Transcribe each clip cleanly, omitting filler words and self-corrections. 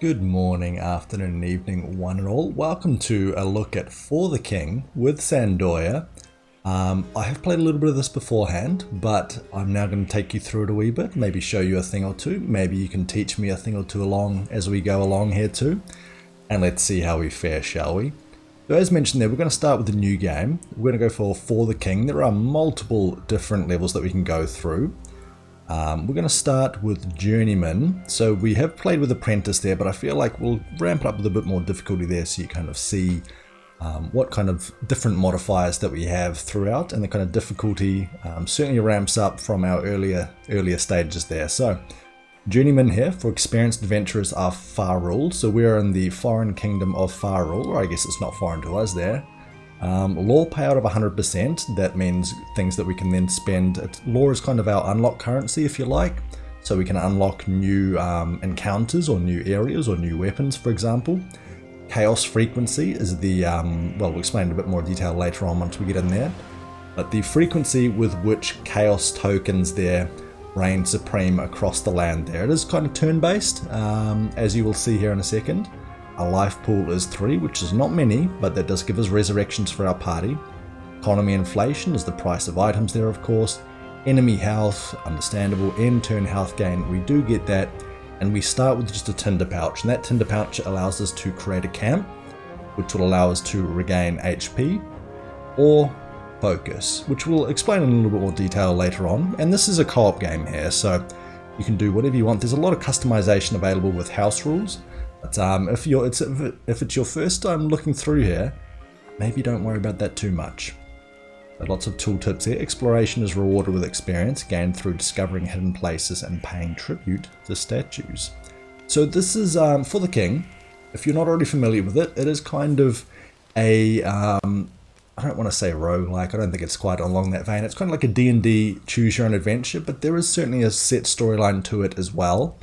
Good morning, afternoon, and evening, one and all. Welcome to a look at For the King with Sandoya. I have played a little bit of this beforehand, but I'm now going to take you through it a wee bit, maybe show you a thing or two. Maybe you can teach me a thing or two along as we go along here too. And let's see how we fare, shall we? So as mentioned there, we're going to start with a new game. We're going to go for the King. There are multiple different levels that we can go through. We're going to start with Journeyman. So we have played with Apprentice there, but I feel like we'll ramp it up with a bit more difficulty there so you kind of see what kind of different modifiers that we have throughout, and the kind of difficulty certainly ramps up from our earlier stages there. So Journeyman here, for experienced adventurers, are Farul. So we're in the foreign kingdom of Farul, or I guess it's not foreign to us there. Law payout of 100%, that means things that we can then spend. Law is kind of our unlock currency, if you like, so we can unlock new encounters or new areas or new weapons, for example. Chaos frequency is the, well, we'll explain in a bit more detail later on once we get in there, but the frequency with which chaos tokens there reign supreme across the land there. It is kind of turn-based, as you will see here in a second. Our life pool is 3, which is not many, but that does give us resurrections for our party. Economy inflation is the price of items there, of course. Enemy health, understandable. End turn health gain, we do get that. And we start with just a tinder pouch, and that tinder pouch allows us to create a camp, which will allow us to regain HP or focus, which we'll explain in a little bit more detail later on. And this is a co-op game here, so you can do whatever you want. There's a lot of customization available with house rules. But if it's your first time looking through here, maybe don't worry about that too much. But lots of tooltips here. Exploration is rewarded with experience gained through discovering hidden places and paying tribute to statues. So this is For the King. If you're not already familiar with it, it is kind of a, I don't want to say roguelike, I don't think it's quite along that vein. It's kind of like a D&D choose your own adventure, but there is certainly a set storyline to it as well.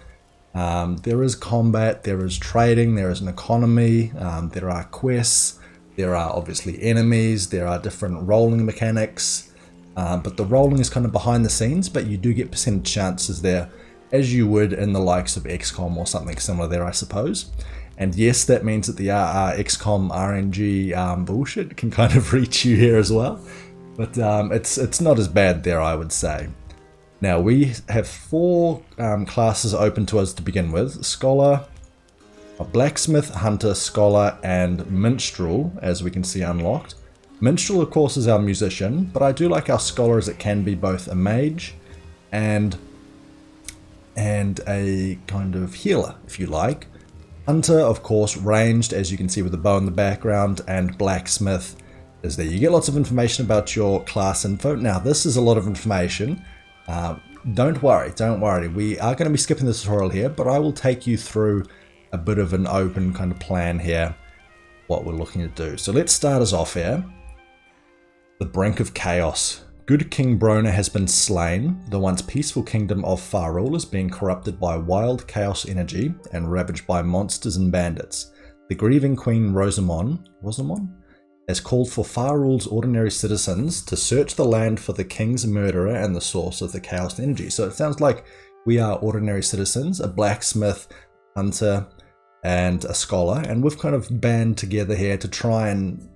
There is combat, there is trading, there is an economy, there are quests, there are obviously enemies, there are different rolling mechanics, but the rolling is kind of behind the scenes, but you do get percentage chances there, as you would in the likes of XCOM or something similar there, I suppose. And yes, that means that the XCOM RNG bullshit can kind of reach you here as well, but it's not as bad there, I would say. Now we have 4 classes open to us to begin with: Scholar, a Blacksmith, Hunter, Scholar, and Minstrel, as we can see unlocked. Minstrel, of course, is our musician, but I do like our Scholar as it can be both a mage and a kind of healer, if you like. Hunter, of course, ranged, as you can see with the bow in the background, and Blacksmith is there. You get lots of information about your class info. Now this is a lot of information. Don't worry, we are going to be skipping the tutorial here, but I will take you through a bit of an open kind of plan here, what we're looking to do. So let's start us off here. The brink of chaos. Good King Brona has been slain. The once peaceful kingdom of Farul is being corrupted by wild chaos energy and ravaged by monsters and bandits. The grieving Queen Rosamond has called for Farul's ordinary citizens to search the land for the king's murderer and the source of the chaos energy. So it sounds like we are ordinary citizens, a blacksmith, hunter, and a scholar, and we've kind of band together here to try and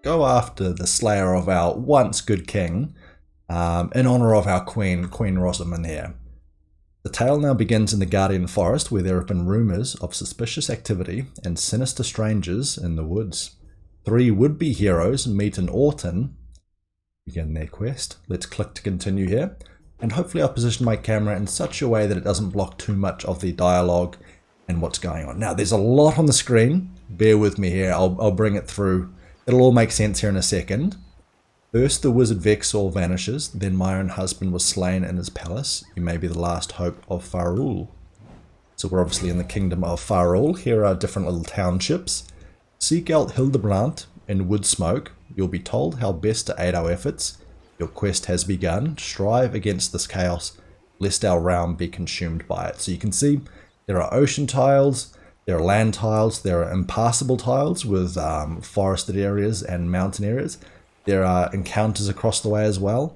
go after the slayer of our once good king, in honor of our Queen Rosamond here. The tale now begins in the Guardian Forest, where there have been rumors of suspicious activity and sinister strangers in the woods. 3 would-be heroes meet in Orton, begin their quest. Let's click to continue here, and hopefully I'll position my camera in such a way that it doesn't block too much of the dialogue and what's going on. Now there's a lot on the screen, bear with me here, I'll bring it through. It'll all make sense here in a second. First the wizard Vexor vanishes, then my own husband was slain in his palace. You may be the last hope of Farul. So we're obviously in the kingdom of Farul. Here are different little townships. Seek out Hildebrandt in Woodsmoke. You'll be told how best to aid our efforts. Your quest has begun. Strive against this chaos, lest our realm be consumed by it. So you can see there are ocean tiles, there are land tiles, there are impassable tiles with forested areas and mountain areas. There are encounters across the way as well,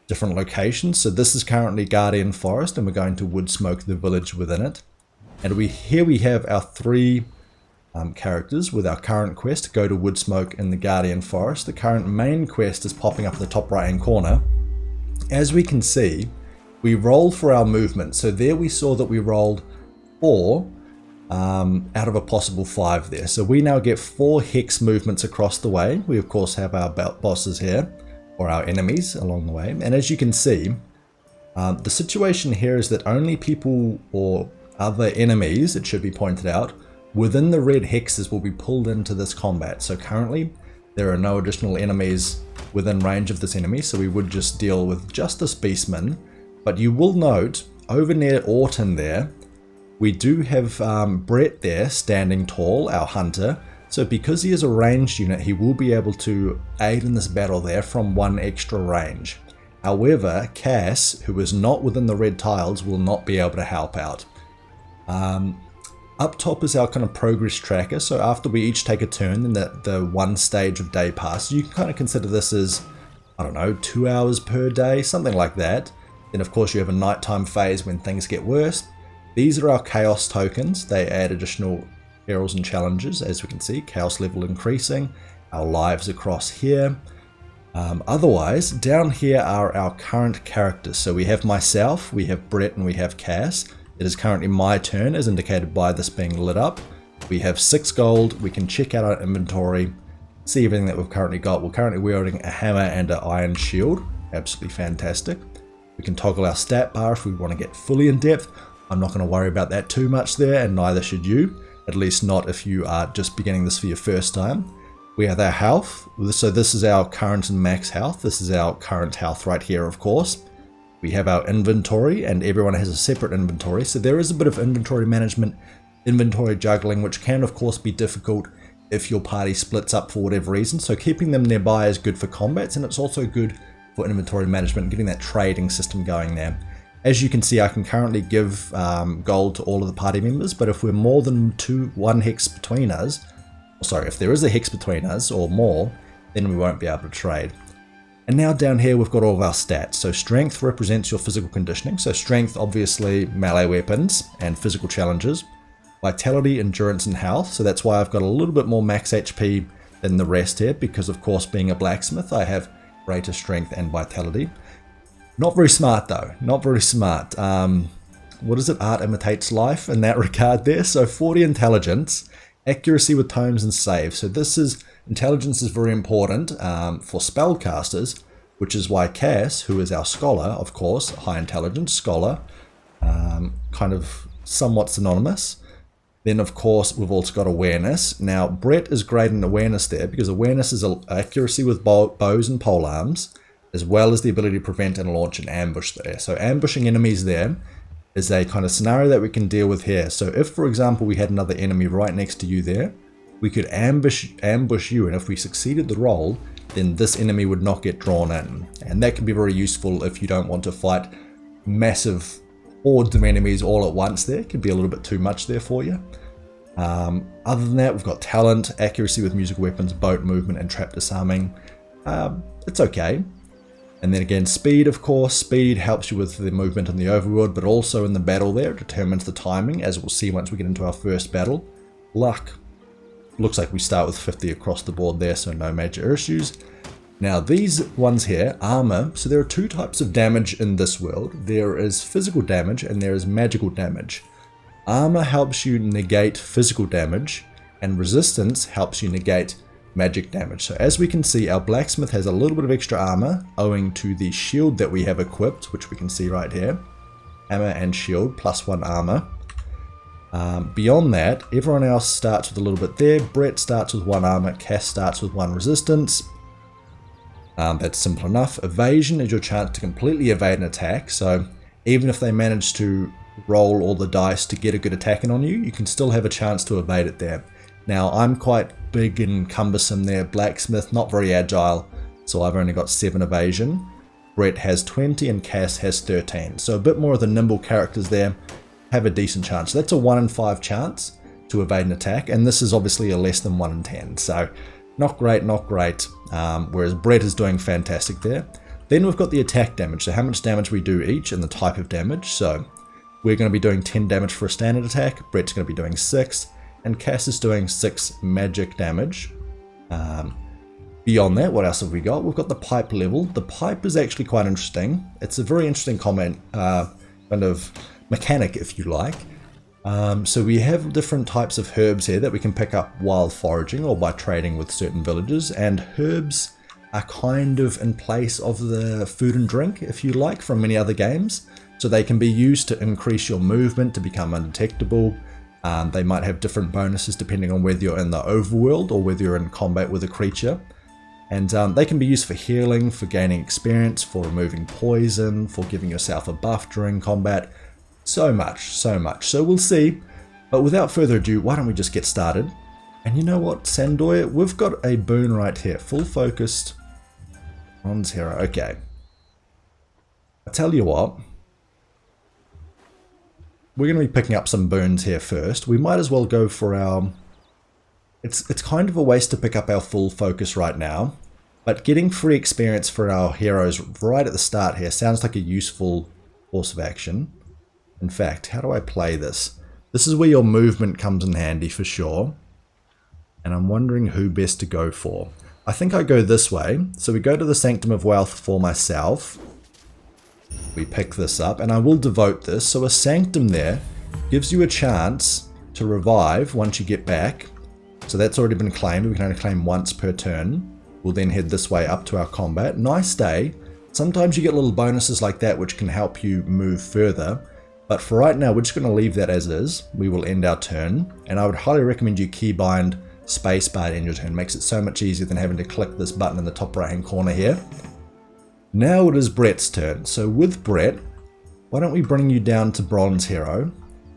different locations. So this is currently Guardian Forest, and we're going to Woodsmoke, the village within it. And here we have our three characters with our current quest, Go to Woodsmoke in the Guardian Forest. The current main quest is popping up in the top right hand corner. As we can see, we roll for our movement. So there we saw that we rolled 4 out of a possible 5 there. So we now get 4 hex movements across the way. We of course have our bosses here, or our enemies along the way. And as you can see, the situation here is that only people or other enemies, it should be pointed out, within the red hexes will be pulled into this combat. So currently there are no additional enemies within range of this enemy, so we would just deal with just this beastman. But you will note over near Orton there, we do have Brett there standing tall, our hunter. So because he is a ranged unit, he will be able to aid in this battle there from 1 extra range. However, Cass, who is not within the red tiles, will not be able to help out. Up top is our kind of progress tracker. So after we each take a turn in the 1 stage of day pass, you can kind of consider this as, I don't know, 2 hours per day, something like that. Then of course you have a nighttime phase when things get worse. These are our chaos tokens. They add additional perils and challenges, as we can see, chaos level increasing, our lives across here. Otherwise, down here are our current characters. So we have myself, we have Brett, and we have Cass. It is currently my turn, as indicated by this being lit up. We have 6 gold. We can check out our inventory, see everything that we've currently got. We're currently wielding a hammer and an iron shield. Absolutely fantastic. We can toggle our stat bar if we want to get fully in depth. I'm not going to worry about that too much there, and neither should you. At least not if you are just beginning this for your first time. We have our health. So this is our current and max health. This is our current health right here, of course. We have our inventory, and everyone has a separate inventory. So there is a bit of inventory management, inventory juggling, which can of course be difficult if your party splits up for whatever reason. So keeping them nearby is good for combats, and it's also good for inventory management, getting that trading system going there. As you can see, I can currently give gold to all of the party members, but if we're more than 1 hex between us, sorry, if there is a hex between us or more, then we won't be able to trade. And now down here we've got all of our stats. So strength represents your physical conditioning. So strength, obviously melee weapons and physical challenges. Vitality, endurance, and health. So that's why I've got a little bit more max HP than the rest here, because of course being a blacksmith I have greater strength and vitality. Not very smart though, not very smart. What is it? Art imitates life in that regard there. So 40 intelligence, accuracy with tomes and saves. So intelligence is very important for spellcasters, which is why Cass, who is our scholar, of course, high intelligence scholar, kind of somewhat synonymous. Then of course we've also got awareness. Now Brett is great in awareness there, because awareness is accuracy with bows and polearms, as well as the ability to prevent and launch an ambush there. So ambushing enemies there is a kind of scenario that we can deal with here. So if, for example, we had another enemy right next to you there, we could ambush you, and if we succeeded the roll, then this enemy would not get drawn in. And that can be very useful if you don't want to fight massive hordes of enemies all at once there. It can be a little bit too much there for you. Other than that, we've got talent, accuracy with musical weapons, boat movement, and trap disarming. It's okay. And then again, speed, of course. Speed helps you with the movement in the overworld, but also in the battle there. It determines the timing, as we'll see once we get into our first battle. Luck. Looks like we start with 50 across the board there, so no major issues. Now these ones here, armor. So there are 2 types of damage in this world. There is physical damage and there is magical damage. Armor helps you negate physical damage, and resistance helps you negate magic damage. So as we can see, our blacksmith has a little bit of extra armor owing to the shield that we have equipped, which we can see right here. Hammer and shield plus 1 armor. Beyond that, everyone else starts with a little bit there. Brett starts with 1 armor, Cass starts with 1 resistance. That's simple enough. Evasion is your chance to completely evade an attack. So even if they manage to roll all the dice to get a good attack in on you, you can still have a chance to evade it there. Now I'm quite big and cumbersome there, blacksmith, not very agile, so I've only got 7 evasion. Brett has 20 and Cass has 13. So a bit more of the nimble characters there have a decent chance. So that's a 1 in 5 chance to evade an attack, and this is obviously a less than 1 in 10. So not great, not great. Whereas Brett is doing fantastic there. Then we've got the attack damage, so how much damage we do each and the type of damage. So we're going to be doing 10 damage for a standard attack, Brett's going to be doing 6, and Cass is doing 6 magic damage. Beyond that, what else have we got? We've got the pipe level. The pipe is actually quite interesting. It's a very interesting comment, kind of mechanic, if you like. So we have different types of herbs here that we can pick up while foraging or by trading with certain villagers, and herbs are kind of in place of the food and drink, if you like, from many other games. So they can be used to increase your movement, to become undetectable. They might have different bonuses depending on whether you're in the overworld or whether you're in combat with a creature. And they can be used for healing, for gaining experience, for removing poison, for giving yourself a buff during combat. So much, so much. So we'll see. But without further ado, why don't we just get started? And you know what, Sandoya, we've got a boon right here. Full focused bronze hero. Okay. I tell you what. We're going to be picking up some boons here first. We might as well go for our... It's kind of a waste to pick up our full focus right now. But getting free experience for our heroes right at the start here sounds like a useful course of action. In fact, how do I play this? This is where your movement comes in handy for sure. And I'm wondering who best to go for. I think I go this way. So we go to the Sanctum of Wealth for myself. We pick this up, and I will devote this. So a Sanctum there gives you a chance to revive once you get back. So that's already been claimed. We can only claim once per turn. We'll then head this way up to our combat. Nice day. Sometimes you get little bonuses like that which can help you move further. But for right now, we're just going to leave that as is. We will end our turn. And I would highly recommend you keybind spacebar to end your turn. It makes it so much easier than having to click this button in the top right hand corner here. Now it is Brett's turn. So with Brett, why don't we bring you down to Bronze Hero?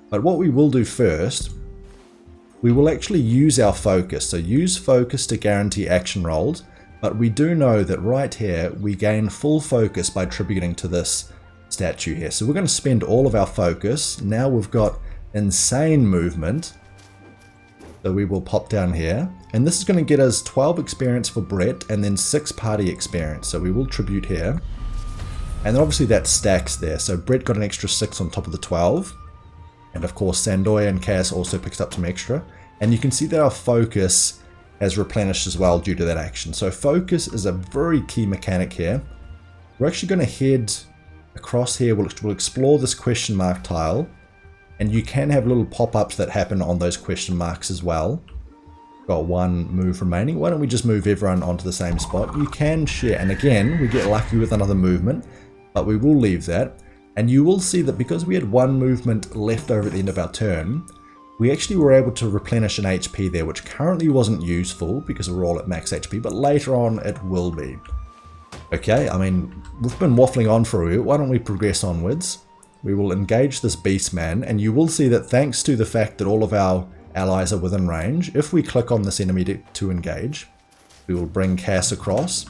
But what we will do first, we will actually use our focus. So use focus to guarantee action rolls. But we do know that right here, we gain full focus by tributing to this statue here. So we're going to spend all of our focus. Now we've got insane movement. So we will pop down here. And this is going to get us 12 experience for Brett and then 6 party experience. So we will tribute here. And then obviously that stacks there. So Brett got an extra 6 on top of the 12. And of course Sandoya and Cass also picked up some extra. And you can see that our focus has replenished as well due to that action. So focus is a very key mechanic here. We're actually going to head across here. We'll explore this question mark tile. And you can have little pop-ups that happen on those question marks as well. Got one move remaining. Why don't we just move everyone onto the same spot? You can share. And again, we get lucky with another movement. But we will leave that. And you will see that because we had one movement left over at the end of our turn, we actually were able to replenish an HP there, which currently wasn't useful because we're all at max HP, but later on it will be. Okay, I mean, we've been waffling on for a bit. Why don't we progress onwards? We will engage this Beastman, and you will see that thanks to the fact that all of our allies are within range, if we click on this enemy to engage, we will bring Cass across.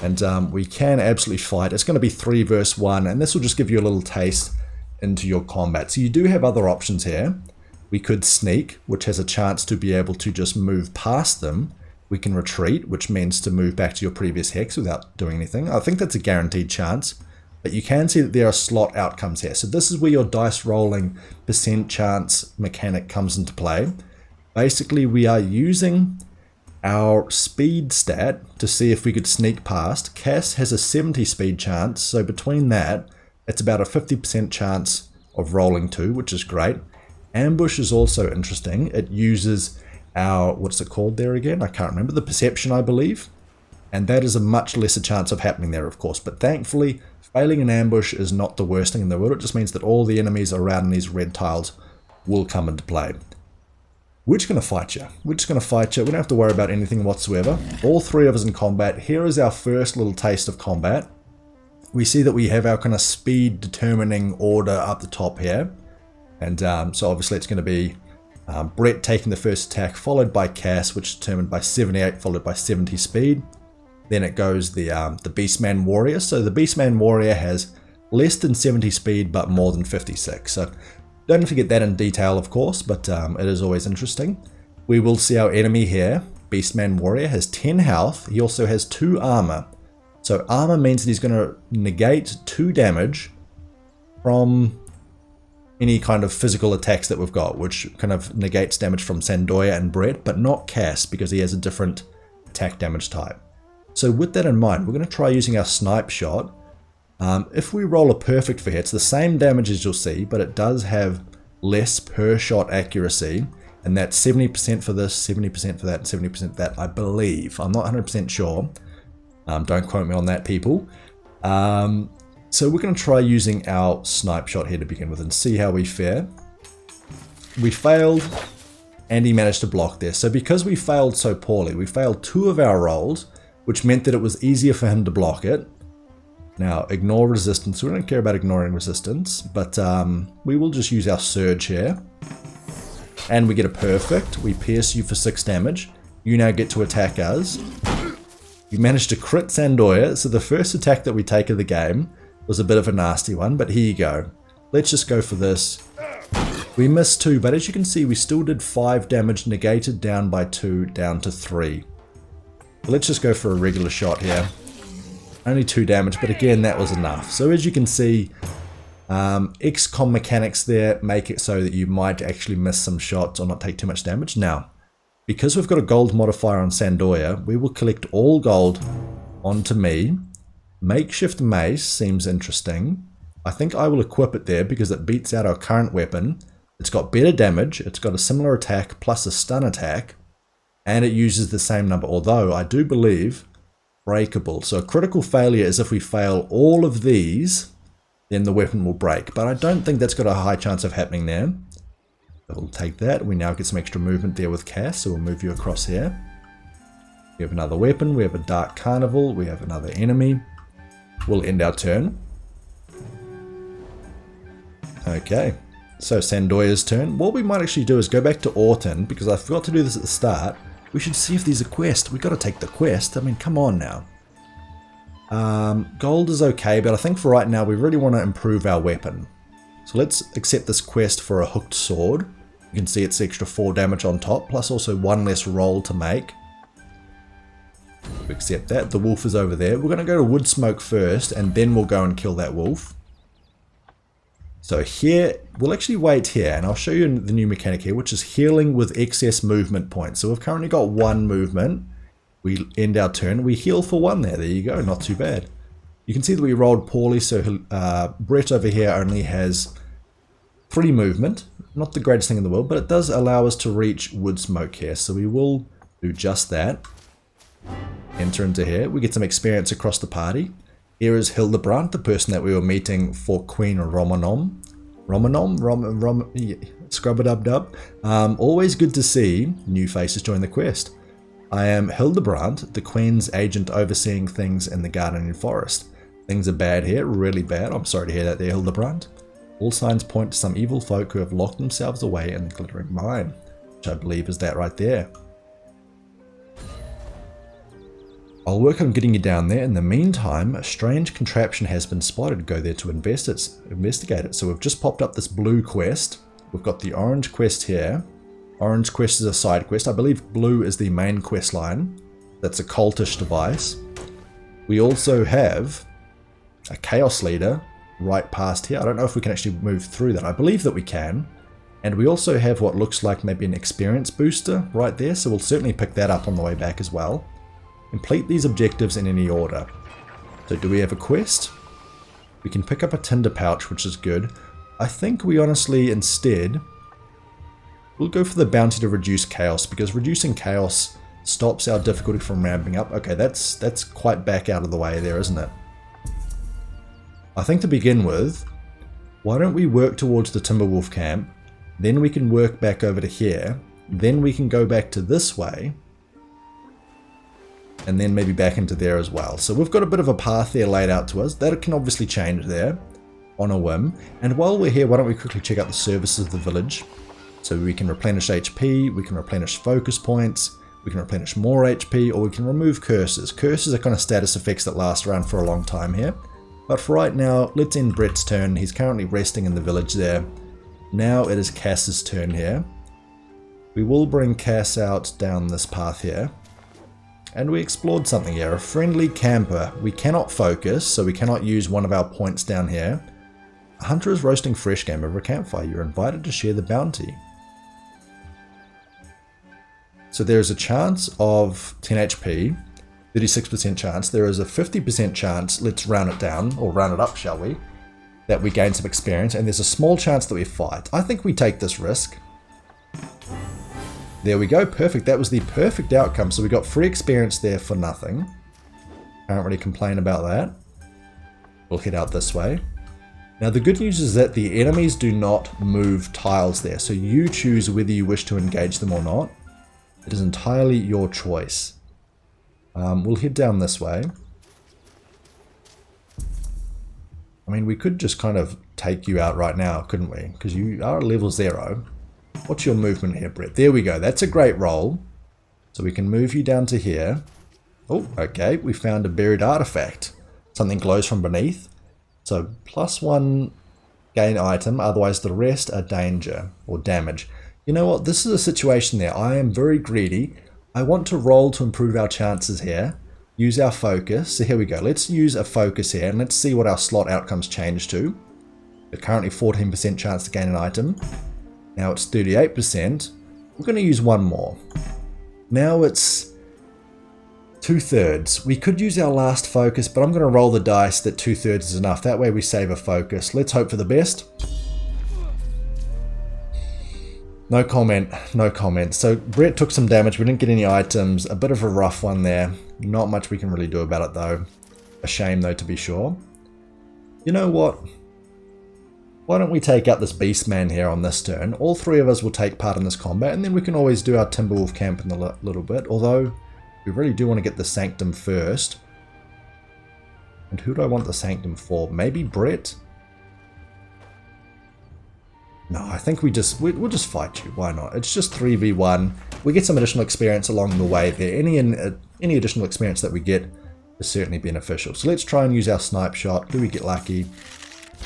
And we can absolutely fight. It's going to be 3 versus 1, and this will just give you a little taste into your combat. So you do have other options here. We could sneak, which has a chance to be able to just move past them. We can retreat, which means to move back to your previous hex without doing anything. I think that's a guaranteed chance. But you can see that there are slot outcomes here. So this is where your dice rolling % chance mechanic comes into play. Basically, we are using our speed stat to see if we could sneak past. Cass has a 70 speed chance, so between that, it's about a 50% chance of rolling 2, which is great. Ambush is also interesting. It uses our, what's it called there again? I can't remember. The perception, I believe. And that is a much lesser chance of happening there, of course. But thankfully, failing an ambush is not the worst thing in the world. It just means that all the enemies around these red tiles will come into play. We're just going to fight you. We're just going to fight you. We don't have to worry about anything whatsoever. All 3 of us in combat. Here is our first little taste of combat. We see that we have our kind of speed determining order up the top here. And so obviously it's going to be Brett taking the first attack, followed by Cass, which is determined by 78, followed by 70 speed. Then it goes the Beastman Warrior. So the Beastman Warrior has less than 70 speed, but more than 56. So don't have to get that in detail, of course, but it is always interesting. We will see our enemy here. Beastman Warrior has 10 health. He also has 2 armor. So armor means that he's going to negate 2 damage from any kind of physical attacks that we've got, which kind of negates damage from Sandoya and Brett, but not Cass because he has a different attack damage type. So with that in mind, we're going to try using our snipe shot. If we roll a perfect for here, it's the same damage as you'll see, but it does have less per shot accuracy, and that's 70% for this, 70% for that, and 70% for that, I believe. I'm not 100% sure. Don't quote me on that, people. So we're going to try using our snipe shot here to begin with and see how we fare. We failed, and he managed to block there. So because we failed so poorly, we failed 2 of our rolls, which meant that it was easier for him to block it. Now, ignore resistance. We don't care about ignoring resistance, but we will just use our surge here. And we get a perfect. We pierce you for 6 damage. You now get to attack us. You managed to crit Sandoya, so the first attack that we take of the game was a bit of a nasty one, but here you go. Let's just go for this. We missed 2, but as you can see, we still did 5 damage, negated down by 2, down to 3. Let's just go for a regular shot here. Only 2 damage, but again, that was enough. So as you can see, XCOM mechanics there make it so that you might actually miss some shots or not take too much damage. Now, because we've got a gold modifier on Sandoya, we will collect all gold onto me. Makeshift mace seems interesting. I think I will equip it there because it beats out our current weapon. It's got better damage, it's got a similar attack plus a stun attack, and it uses the same number, although I do believe breakable. So a critical failure is if we fail all of these, then the weapon will break. But I don't think that's got a high chance of happening there. So we'll take that. We now get some extra movement there with Cass, so we'll move you across here. We have another weapon. We have a Dark Carnival. We have another enemy. We'll end our turn. Okay, so Sandoya's turn. What we might actually do is go back to Orton, because I forgot to do this at the start. We should see if there's a quest. We've got to take the quest. I mean, come on now. Gold is okay, but I think for right now we really want to improve our weapon. So let's accept this quest for a hooked sword. You can see it's extra 4 damage on top, plus also 1 less roll to make. We accept that. The wolf is over there. We're going to go to Woodsmoke first, and then we'll go and kill that wolf. So here, we'll actually wait here, and I'll show you the new mechanic here, which is healing with excess movement points. So we've currently got 1 movement. We end our turn. We heal for 1 there. There you go. Not too bad. You can see that we rolled poorly, so Brett over here only has 3 movement. Not the greatest thing in the world, but it does allow us to reach Woodsmoke here. So we will do just that. Enter into here. We get some experience across the party. Here is Hildebrand, the person that we were meeting for Queen Romanom. Scrub-a-dub-dub. Always good to see new faces join the quest. I am Hildebrand, the Queen's agent overseeing things in the garden and forest. Things are bad here, really bad. I'm sorry to hear that there, Hildebrand. All signs point to some evil folk who have locked themselves away in the glittering mine, which I believe is that right there. I'll work on getting you down there. In the meantime, a strange contraption has been spotted. Go there to investigate it. So we've just popped up this blue quest. We've got the orange quest here. Orange quest is a side quest. I believe blue is the main quest line. That's a cultish device. We also have a chaos leader right past here. I don't know if we can actually move through that. I believe that we can. And we also have what looks like maybe an experience booster right there. So we'll certainly pick that up on the way back as well. Complete these objectives in any order. So do we have a quest? We can pick up a tinder pouch, which is good. I think we honestly instead we'll go for the bounty to reduce chaos, because reducing chaos stops our difficulty from ramping up. Okay, that's quite back out of the way there, isn't it? I think to begin with, why don't we work towards the Timberwolf camp, then we can work back over to here, then we can go back to this way, and then maybe back into there as well. So we've got a bit of a path there laid out to us. That can obviously change there on a whim. And while we're here, why don't we quickly check out the services of the village. So we can replenish HP, we can replenish focus points, we can replenish more HP, or we can remove curses. Curses are kind of status effects that last around for a long time here. But for right now, let's end Brett's turn. He's currently resting in the village there. Now it is Cass's turn here. We will bring Cass out down this path here. And we explored something here, a friendly camper. We cannot focus, so we cannot use one of our points down here. A hunter is roasting fresh game over a campfire. You're invited to share the bounty. So there is a chance of 10 HP, 36% chance. There is a 50% chance, let's round it down, or round it up, shall we, that we gain some experience, and there's a small chance that we fight. I think we take this risk. There we go, perfect. That was the perfect outcome. So we got free experience there for nothing. Can't really complain about that. We'll head out this way. Now the good news is that the enemies do not move tiles there, so you choose whether you wish to engage them or not. It is entirely your choice. We'll head down this way. I mean, we could just kind of take you out right now, couldn't we? Because you are level 0. What's your movement here, Brett? There we go. That's a great roll. So we can move you down to here. Oh, okay. We found a buried artifact. Something glows from beneath. So +1 gain item. Otherwise, the rest are danger or damage. You know what? This is a situation there. I am very greedy. I want to roll to improve our chances here. Use our focus. So here we go. Let's use a focus here and let's see what our slot outcomes change to. We're currently 14% chance to gain an item. Now it's 38%. We're going to use one more. Now it's 2/3. We could use our last focus, but I'm going to roll the dice that 2/3 is enough. That way we save a focus. Let's hope for the best. No comment, no comment. So Brett took some damage. We didn't get any items. A bit of a rough one there. Not much we can really do about it though. A shame though, to be sure. You know what? Why don't we take out this Beastman here on this turn? All three of us will take part in this combat, and then we can always do our Timberwolf camp in a little bit. Although, we really do want to get the Sanctum first. And who do I want the Sanctum for? Maybe Brett? No, I think we'll just fight you. Why not? It's just 3v1. We get some additional experience along the way there. Any additional experience that we get is certainly beneficial. So let's try and use our snipe shot. Do we get lucky?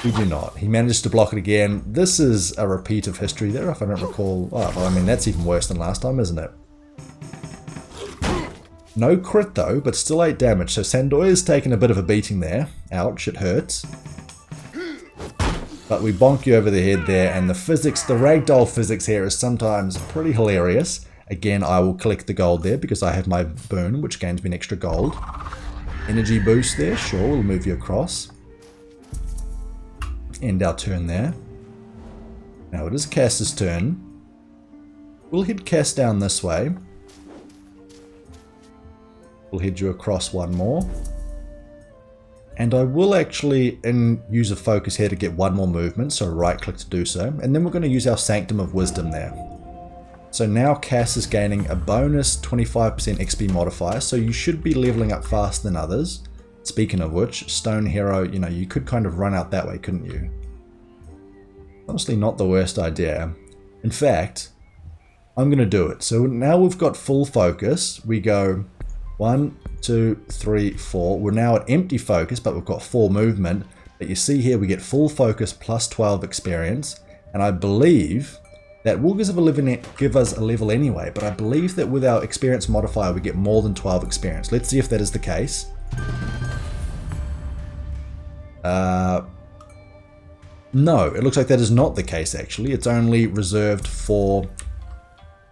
We do not. He managed to block it again. This is a repeat of history there, if I don't recall. Oh, well, I mean, that's even worse than last time, isn't it? No crit though, but still 8 damage. So Sandoya's taken a bit of a beating there. Ouch, it hurts. But we bonk you over the head there, and the physics, the ragdoll physics here is sometimes pretty hilarious. Again, I will collect the gold there because I have my boon, which gains me an extra gold. Energy boost there, sure, we'll move you across. End our turn there. Now it is Cass's turn. We'll head Cass down this way. We'll head you across one more. And I will actually use a focus here to get one more movement, so right click to do so. And then we're going to use our Sanctum of Wisdom there. So now Cass is gaining a bonus 25% XP modifier, so you should be leveling up faster than others. Speaking of which, Stone Hero, you know, you could kind of run out that way, couldn't you? Honestly, not the worst idea. In fact, I'm going to do it. So now we've got full focus. We go 1, 2, 3, 4. We're now at empty focus, but we've got 4 movement. But you see here, we get full focus plus 12 experience. And I believe that will give us a level anyway. But I believe that with our experience modifier, we get more than 12 experience. Let's see if that is the case. No, it looks like that is not the case actually. It's only reserved for,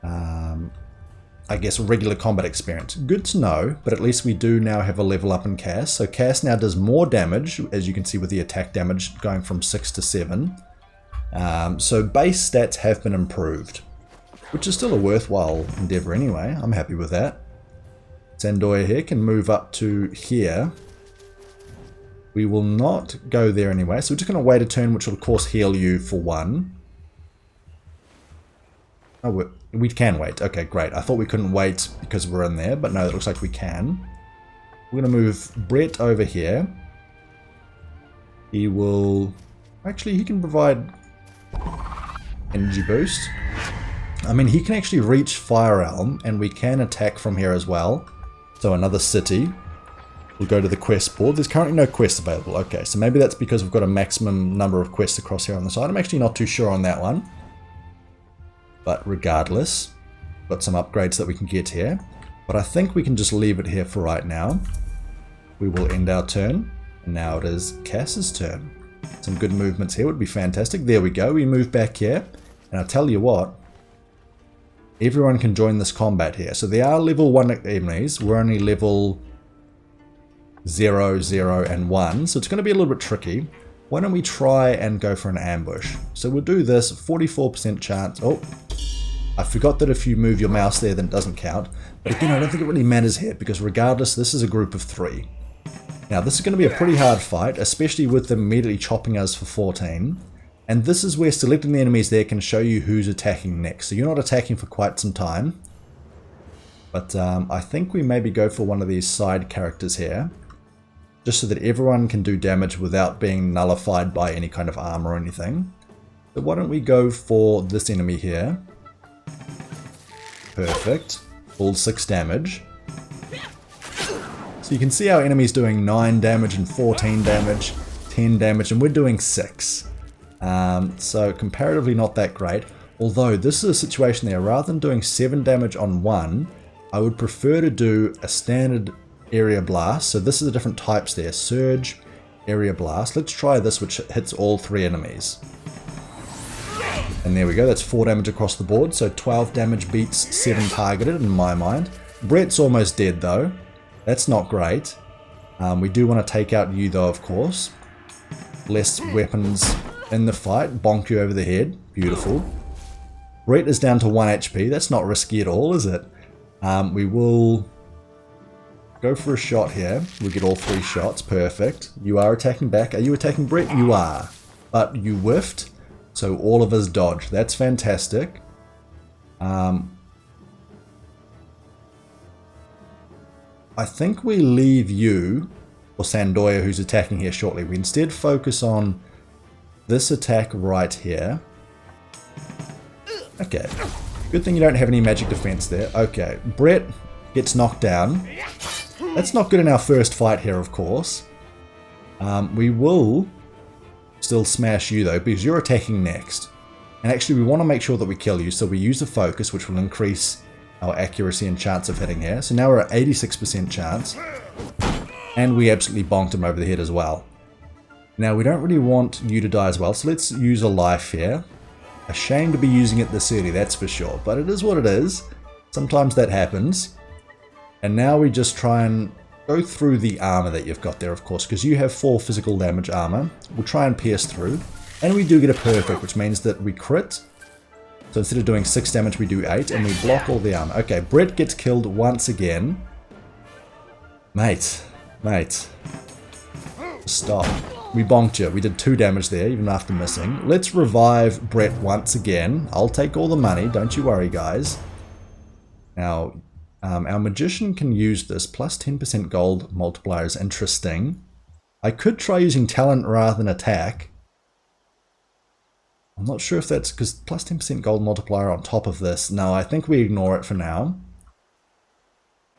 I guess, regular combat experience. Good to know, but at least we do now have a level up in Cass. So Cass now does more damage, as you can see with the attack damage going from 6 to 7. So base stats have been improved, which is still a worthwhile endeavor anyway. I'm happy with that. Sandoya here can move up to here. We will not go there anyway, so we're just going to wait a turn, which will of course heal you for 1. Oh, we can wait. Okay, great. I thought we couldn't wait because we're in there, but no, it looks like we can. We're going to move Brett over here. He will... Actually, he can provide energy boost. I mean, he can actually reach Fire Elm, and we can attack from here as well. So another city. We'll go to the quest board. There's currently no quests available. Okay, so maybe that's because we've got a maximum number of quests across here on the side. I'm actually not too sure on that one. But regardless, got some upgrades that we can get here. But I think we can just leave it here for right now. We will end our turn. And now it is Cass's turn. Some good movements here would be fantastic. There we go. We move back here. And I'll tell you what. Everyone can join this combat here. So they are level 1 enemies. We're only level 0, 0, and 1. So it's going to be a little bit tricky. Why don't we try and go for an ambush? So we'll do this. 44% chance. Oh, I forgot that if you move your mouse there, then it doesn't count. But again, I don't think it really matters here, because regardless, this is a group of 3. Now, this is going to be a pretty hard fight, especially with them immediately chopping us for 14. And this is where selecting the enemies there can show you who's attacking next. So you're not attacking for quite some time. But I think we maybe go for one of these side characters here, just so that everyone can do damage without being nullified by any kind of armor or anything. So why don't we go for this enemy here. Perfect. Full 6 damage. So you can see our enemy's doing 9 damage and 14 damage, 10 damage, and we're doing 6. So comparatively not that great. Although this is a situation there, rather than doing 7 damage on one, I would prefer to do a standard area blast. So this is the different types there. Surge, area blast. Let's try this, which hits all 3 enemies. And there we go, that's 4 damage across the board. So 12 damage beats 7 targeted in my mind. Brett's almost dead though. That's not great. We do want to take out you though, of course. Less weapons in the fight. Bonk you over the head. Beautiful. Brett is down to 1 HP. That's not risky at all, is it? We will go for a shot here. We get all 3 shots. Perfect. You are attacking back. Are you attacking Brett? You are. But you whiffed. So all of us dodge. That's fantastic. I think we leave you, or Sandoya, who's attacking here shortly. We instead focus on this attack right here. Okay. Good thing you don't have any magic defense there. Okay. Brett gets knocked down. That's not good in our first fight here, of course. We will still smash you though, because you're attacking next. And actually we want to make sure that we kill you, so we use the focus, which will increase our accuracy and chance of hitting here. So now we're at 86% chance. And we absolutely bonked him over the head as well. Now we don't really want you to die as well, so let's use a life here. A shame to be using it this early, that's for sure. But it is what it is. Sometimes that happens. And now we just try and go through the armor that you've got there, of course, because you have 4 physical damage armor. We'll try and pierce through. And we do get a perfect, which means that we crit. So instead of doing 6 damage, we do 8, and we block all the armor. Okay, Brett gets killed once again. Mate. Stop. We bonked you. We did 2 damage there, even after missing. Let's revive Brett once again. I'll take all the money, don't you worry, guys. Now, our magician can use this. Plus 10% gold multiplier is interesting. I could try using talent rather than attack. I'm not sure if that's because plus 10% gold multiplier on top of this. No, I think we ignore it for now.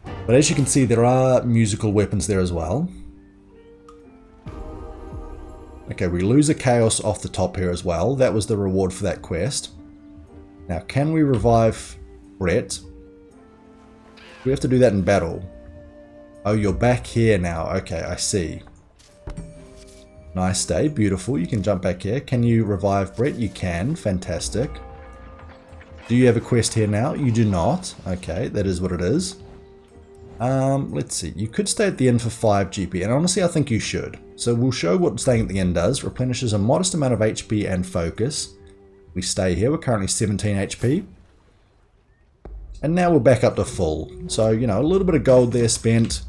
But as you can see, there are musical weapons there as well. Okay, we lose a chaos off the top here as well. That was the reward for that quest. Now, can we revive Brett? We have to do that in battle. Oh, you're back here now. Okay, I see. Nice day, beautiful. You can jump back here. Can you revive Brett? You can. Fantastic. Do you have a quest here now? You do not. Okay, that is what it is. Let's see. You could stay at the inn for 5 GP, and honestly, I think you should. So we'll show what staying at the inn does. Replenishes a modest amount of HP and focus. We stay here. We're currently 17 HP. And now we're back up to full. So, you know, a little bit of gold there spent.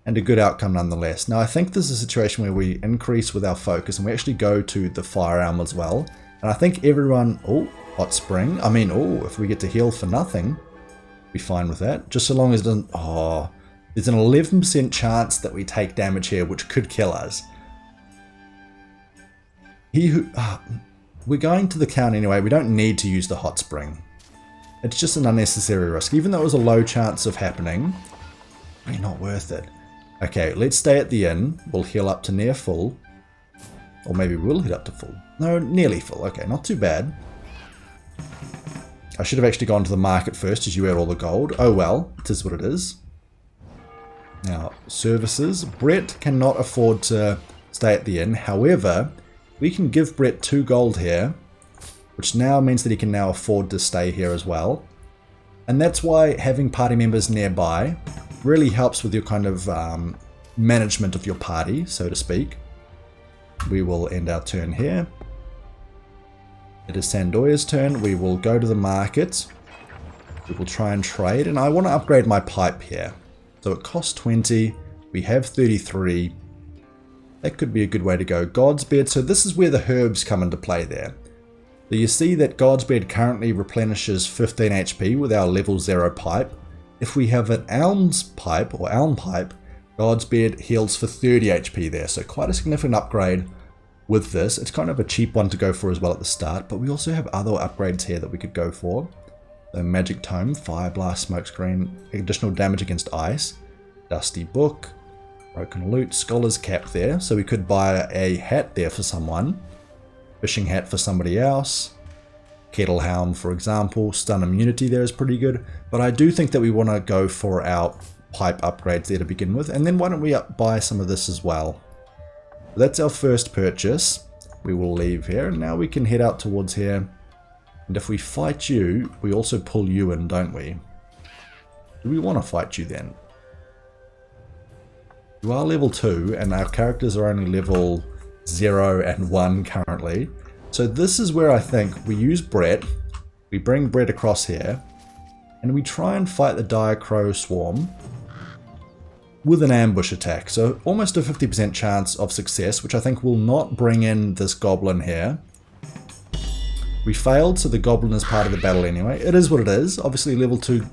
And a good outcome nonetheless. Now I think this is a situation where we increase with our focus and we actually go to the firearm as well. And I think everyone... Oh, hot spring. I mean, oh, if we get to heal for nothing, be fine with that. Just so long as it doesn't... Oh, there's an 11% chance that we take damage here, which could kill us. We're going to the count anyway. We don't need to use the hot spring. It's just an unnecessary risk. Even though it was a low chance of happening, really not worth it. Okay, let's stay at the inn. We'll heal up to near full. Or maybe we'll hit up to full. No, nearly full. Okay, not too bad. I should have actually gone to the market first as you had all the gold. Oh well, it is what it is. Now, services. Brett cannot afford to stay at the inn. However, we can give Brett 2 gold here, which now means that he can now afford to stay here as well. And that's why having party members nearby really helps with your kind of management of your party, so to speak. We will end our turn here. It is Sandoya's turn. We will go to the market. We will try and trade, and I want to upgrade my pipe here. So it costs 20. We have 33. That could be a good way to go. God's Beard. So this is where the herbs come into play there. So you see that God's Beard currently replenishes 15 HP with our level 0 pipe. If we have an Elm's pipe or Elm pipe, God's Beard heals for 30 HP there. So quite a significant upgrade with this. It's kind of a cheap one to go for as well at the start, but we also have other upgrades here that we could go for. The Magic Tome, Fire Blast, Smokescreen, additional damage against ice, Dusty Book, Broken Loot, Scholar's Cap there. So we could buy a hat there for someone, Fishing Hat for somebody else, Kettle Helm for example, Stun Immunity there is pretty good. But I do think that we want to go for our pipe upgrades there to begin with, and then why don't we buy some of this as well. That's our first purchase. We will leave here, and now we can head out towards here. And if we fight you, we also pull you in, don't we? Do we want to fight you then? You are level 2, and our characters are only level 0 and 1 currently. So this is where I think we use Brett. We bring Brett across here, and we try and fight the Dire Crow Swarm with an ambush attack. So almost a 50% chance of success, which I think will not bring in this goblin here. We failed, so the goblin is part of the battle anyway. It is what it is. Obviously level 2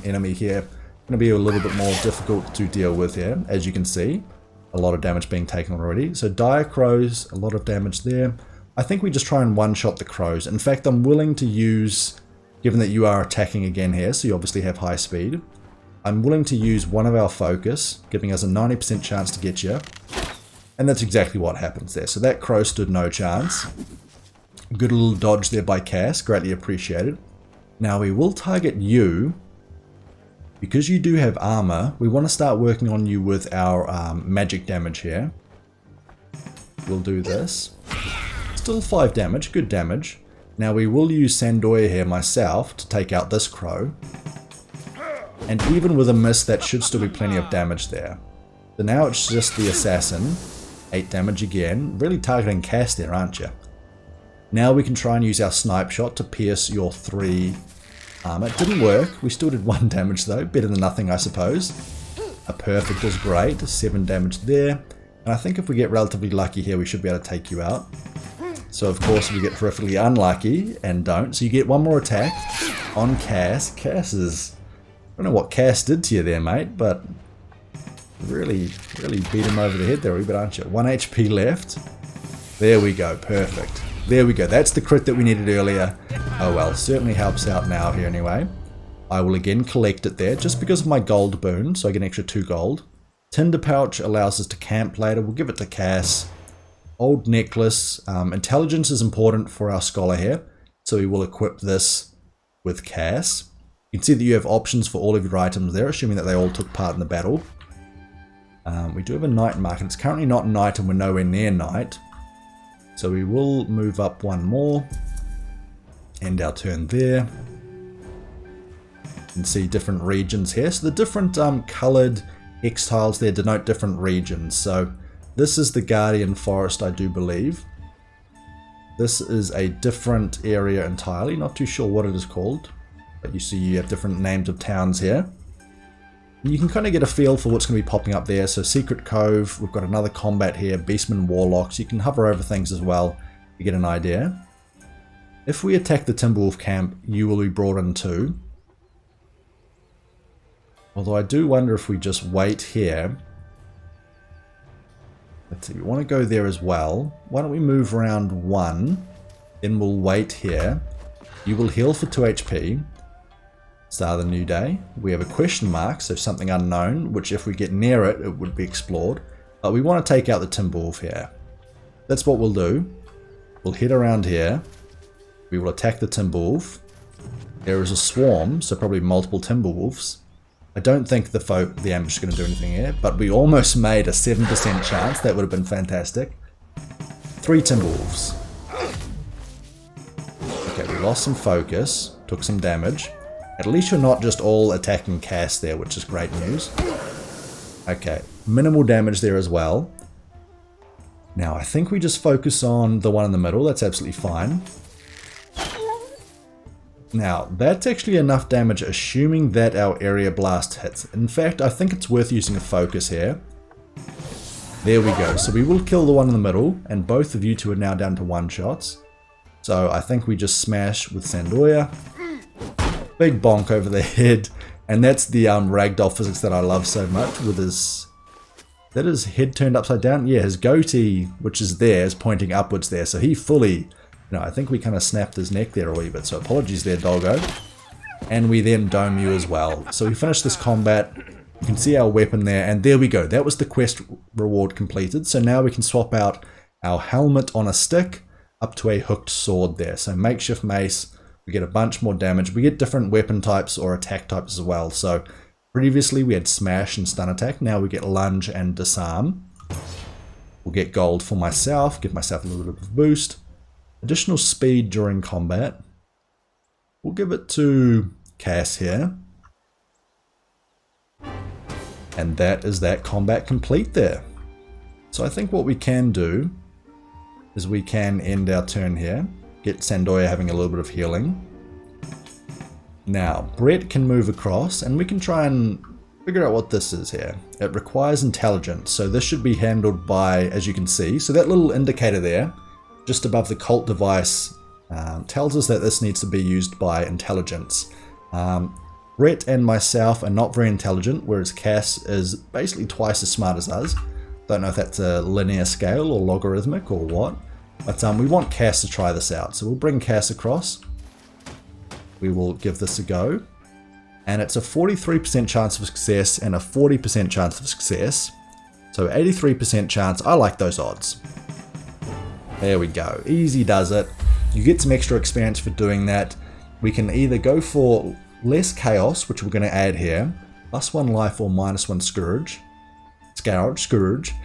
enemy here. Going to be a little bit more difficult to deal with here, as you can see. A lot of damage being taken already. So Dire Crows, a lot of damage there. I think we just try and one-shot the crows. In fact, I'm willing to use, given that you are attacking again here, so you obviously have high speed, I'm willing to use one of our focus, giving us a 90% chance to get you. And that's exactly what happens there. So that crow stood no chance. Good little dodge there by Cass, greatly appreciated. Now we will target you. Because you do have armor, we want to start working on you with our magic damage here. We'll do this. Still 5 damage, good damage. Now we will use Sandoya here myself to take out this crow. And even with a miss, that should still be plenty of damage there. So now it's just the assassin. 8 damage again. Really targeting Cass there, aren't you? Now we can try and use our snipe shot to pierce your 3 armor. It didn't work. We still did 1 damage though. Better than nothing, I suppose. A perfect is great. 7 damage there. And I think if we get relatively lucky here, we should be able to take you out. So of course we get horrifically unlucky and don't. So you get 1 more attack on Cass. Cass is... I don't know what Cass did to you there, mate, but really beat him over the head there a wee bit, aren't you? 1 HP left. There we go. Perfect. There we go. That's the crit that we needed earlier. Oh well, certainly helps out now here anyway. I will again collect it there just because of my gold boon, so I get an extra 2 gold. Tinder pouch allows us to camp later. We'll give it to Cass. Old necklace. Intelligence is important for our scholar here, so we will equip this with Cass. You can see that you have options for all of your items there, assuming that they all took part in the battle. We do have a night market. It's currently not night and we're nowhere near night. So we will move up 1 more. End our turn there. You can see different regions here. So the different coloured X tiles there denote different regions. So this is the Guardian Forest, I do believe. This is a different area entirely. Not too sure what it is called. But you see you have different names of towns here. You can kind of get a feel for what's going to be popping up there. So Secret Cove, we've got another combat here, Beastmen Warlocks. You can hover over things as well to get an idea. If we attack the Timberwolf camp, you will be brought in too. Although I do wonder if we just wait here. Let's see, we want to go there as well. Why don't we move around 1, then we'll wait here. You will heal for 2 HP. Start of the new day. We have a question mark, so something unknown, which if we get near it, it would be explored. But we want to take out the Timberwolf here. That's what we'll do. We'll head around here. We will attack the Timberwolf. There is a swarm, so probably multiple Timberwolves. I don't think the ambush is going to do anything here, but we almost made a 7% chance. That would have been fantastic. 3 Timberwolves. Okay, we lost some focus, took some damage. At least you're not just all attacking Cass there, which is great news. Okay, minimal damage there as well. Now, I think we just focus on the one in the middle. That's absolutely fine. Now, that's actually enough damage, assuming that our area blast hits. In fact, I think it's worth using a focus here. There we go. So we will kill the one in the middle, and both of you two are now down to 1 shots. So I think we just smash with Sandoya. Big bonk over the head. And that's the ragdoll physics that I love so much with his... That is head turned upside down? Yeah, his goatee, which is there, is pointing upwards there. So he fully... I think we kind of snapped his neck there a wee bit. So apologies there, doggo. And we then dome you as well. So we finished this combat. You can see our weapon there. And there we go. That was the quest reward completed. So now we can swap out our helmet on a stick up to a hooked sword there. So makeshift mace. We get a bunch more damage. We get different weapon types or attack types as well. So previously we had smash and stun attack. Now we get lunge and disarm. We'll get gold for myself. Give myself a little bit of a boost. Additional speed during combat. We'll give it to Cass here. And that is that combat complete there. So I think what we can do is we can end our turn here. Get Sandoya having a little bit of healing. Now, Brett can move across and we can try and figure out what this is here. It requires intelligence, so this should be handled by, as you can see, so that little indicator there, just above the cult device, tells us that this needs to be used by intelligence. Brett and myself are not very intelligent, whereas Cass is basically twice as smart as us. Don't know if that's a linear scale or logarithmic or what. But we want Cass to try this out. So we'll bring Cass across. We will give this a go. And it's a 43% chance of success and a 40% chance of success. So 83% chance. I like those odds. There we go. Easy does it. You get some extra experience for doing that. We can either go for less chaos, which we're going to add here. +1 life or -1 scourge. Scourge.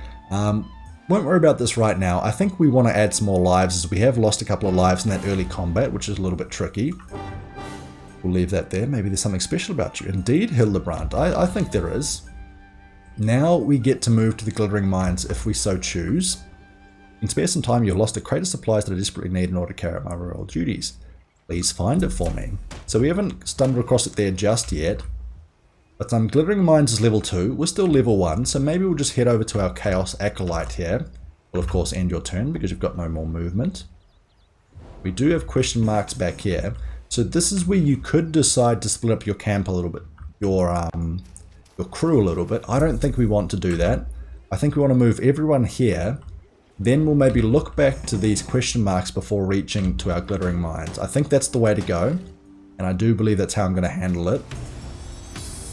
Won't worry about this right now. I think we want to add some more lives as we have lost a couple of lives in that early combat, which is a little bit tricky. We'll leave that there. Maybe there's something special about you. Indeed, Hildebrand. I think there is. Now we get to move to the Glittering Mines if we so choose. In spare some time, you've lost a crate of supplies that I desperately need in order to carry out my royal duties. Please find it for me. So we haven't stumbled across it there just yet. But Glittering Mines is level 2. We're still level 1, so maybe we'll just head over to our Chaos Acolyte here. We'll of course end your turn because you've got no more movement. We do have question marks back here. So this is where you could decide to split up your camp a little bit. Your crew a little bit. I don't think we want to do that. I think we want to move everyone here. Then we'll maybe look back to these question marks before reaching to our Glittering Mines. I think that's the way to go. And I do believe that's how I'm going to handle it.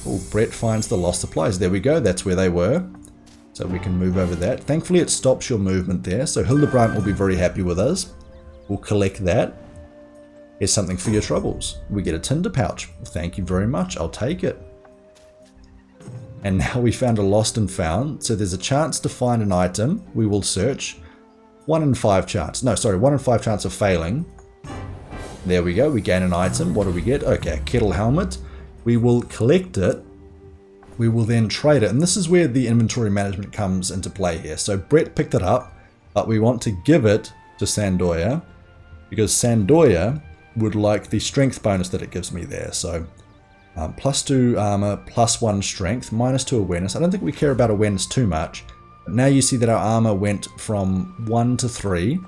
Oh, Brett finds the lost supplies. There we go. That's where they were. So we can move over that. Thankfully, it stops your movement there. So Hildebrand will be very happy with us. We'll collect that. Here's something for your troubles. We get a tinder pouch. Thank you very much. I'll take it. And now we found a lost and found. So there's a chance to find an item. We will search. 1 in 5 chance. No, sorry. 1 in 5 chance of failing. There we go. We gain an item. What do we get? Okay, a kettle helmet. We will collect it. We will then trade it. And this is where the inventory management comes into play here. So Brett picked it up, but we want to give it to Sandoya because Sandoya would like the strength bonus that it gives me there. So +2 armor, +1 strength, -2 awareness. I don't think we care about awareness too much. But now you see that our armor went from 1 to 3.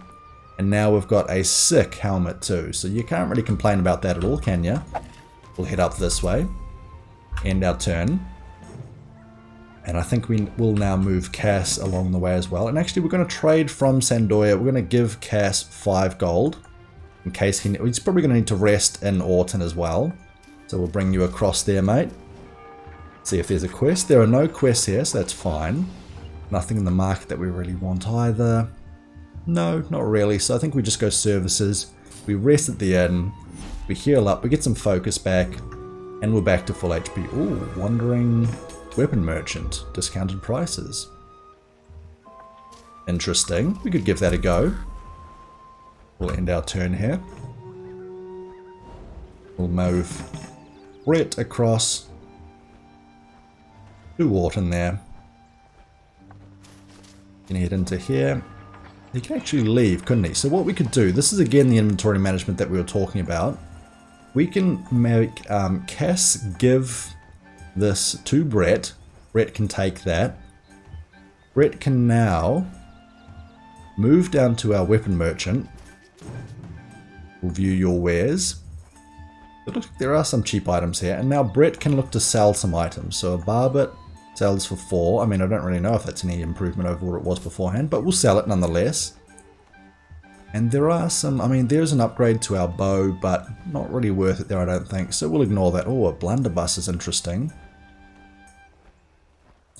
And now we've got a sick helmet too. So you can't really complain about that at all, can you? We'll head up this way, end our turn, and I think we will now move Cass along the way as well. And actually, we're going to trade from Sandoya. We're going to give Cass 5 gold in case he's probably going to need to rest in Orton as well. So we'll bring you across there, mate. See if there's a quest. There are no quests here, so that's fine. Nothing in the market that we really want either. No, not really. So I think we just go services. We rest at the inn. We heal up, we get some focus back, and we're back to full HP. Ooh, Wandering Weapon Merchant. Discounted prices. Interesting. We could give that a go. We'll end our turn here. We'll move Brett across to Wharton there. You can head into here. He can actually leave, couldn't he? So what we could do, this is again the inventory management that we were talking about. We can make Cass give this to Brett. Brett can take that. Brett can now move down to our weapon merchant. We'll view your wares. It looks like there are some cheap items here. And now Brett can look to sell some items. So a barbet sells for 4. I mean, I don't really know if that's any improvement over what it was beforehand, but we'll sell it nonetheless. And there are some, I mean, there's an upgrade to our bow, but not really worth it there, I don't think. So we'll ignore that. Oh, a blunderbuss is interesting.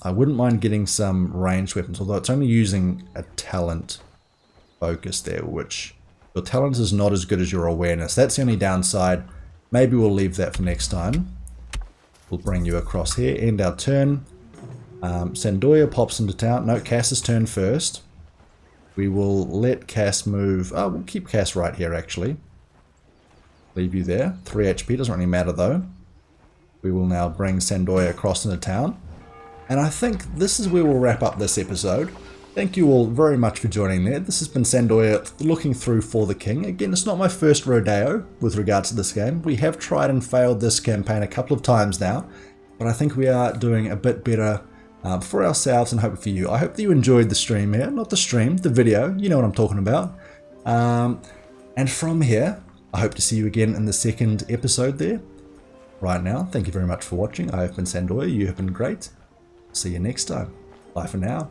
I wouldn't mind getting some ranged weapons, although it's only using a talent focus there, which your talent is not as good as your awareness. That's the only downside. Maybe we'll leave that for next time. We'll bring you across here, end our turn. Sandoya pops into town. No, Cass's turn first. We will let Cass move. Oh, we'll keep Cass right here, actually. Leave you there. 3 HP, doesn't really matter, though. We will now bring Sandoya across into town. And I think this is where we'll wrap up this episode. Thank you all very much for joining there. This has been Sandoya looking through For the King. Again, it's not my first rodeo with regards to this game. We have tried and failed this campaign a couple of times now, but I think we are doing a bit better for ourselves and hopefully for you. I hope that you enjoyed the stream here. Not the stream, the video. You know what I'm talking about. And from here, I hope to see you again in the second episode there. Right now, thank you very much for watching. I have been Sandoya. You have been great. See you next time. Bye for now.